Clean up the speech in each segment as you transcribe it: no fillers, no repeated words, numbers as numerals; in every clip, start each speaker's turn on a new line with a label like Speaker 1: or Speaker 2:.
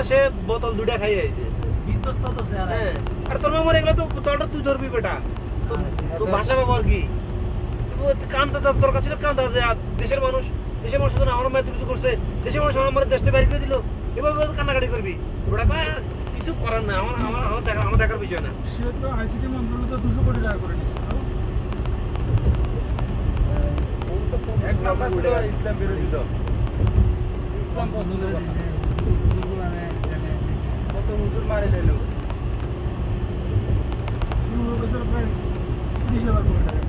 Speaker 1: সে বোতল দুটা খাই আইছে
Speaker 2: বিধ্বস্ত তো স্যার
Speaker 1: হ্যাঁ আর তোর মামা এগুলো তো তোরটা তুই ধরবি বেটা তো ভাষা ব্যবহার কি কান্দা তোর কাছে কান্দা যে দেশের মানুষ জন্য আমার মায়ের কিছু করছে দেশের মানুষ আমার দেশ থেকে বাইরে করে দিল এভাবে কান্নাকাটি করবি ওটা কিছু করার না আমার দেখার বিষয় না
Speaker 2: সে তো আইসিটি মন্ত্রণালয় তো 200 কোটি টাকা করে নিচ্ছে
Speaker 1: ইসলাম বিরোধী দল
Speaker 2: ইসলাম পছন্দ করে
Speaker 1: কত হুজুর মারে দিল
Speaker 2: প্রায় 30,000 কোটি টাকা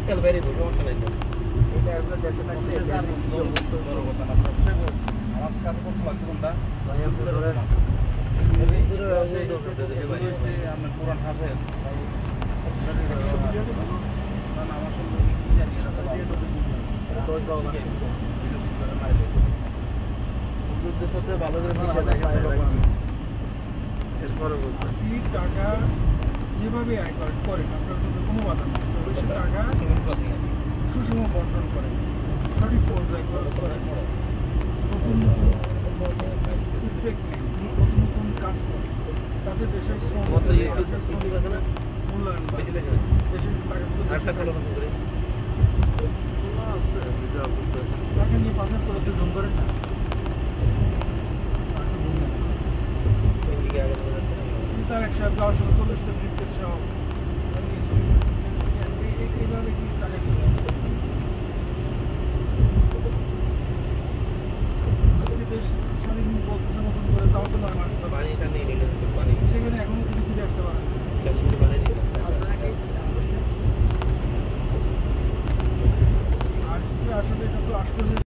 Speaker 1: তেল বাইরে সমস্যা নাই
Speaker 3: এটা এগুলো দেশে থাকলে
Speaker 1: বড় কথা না আমার কাছে কত লাগছে কোনটা আপনার পুরান হাফেজ আমার সঙ্গে কি জানি হুজুরদের সাথে ভালো করে
Speaker 2: টাকা যেভাবে আয় করেন আপনার কোনো বাধা নেই তবে সে টাকা সুষম বন্টন করেন সঠিক পর্যায়ে খরচ করেন নতুন নতুন উদ্যোগ নেন নতুন নতুন কাজ করেন তাতে দেশের শ্রম মূল্যায়ন দেশের টাকা নিয়ে পাচার করে দুজন করেন না তার 140টা ব্রিফকেস সহ এইভাবে কি টাকা কি আজকে দেশ স্বাধীন বলতেছে নতুন করে তাও তো 9 মাস সেখানে এখনো তিনি ফিরে আসতে পারেন আসলে এটা তো আসলে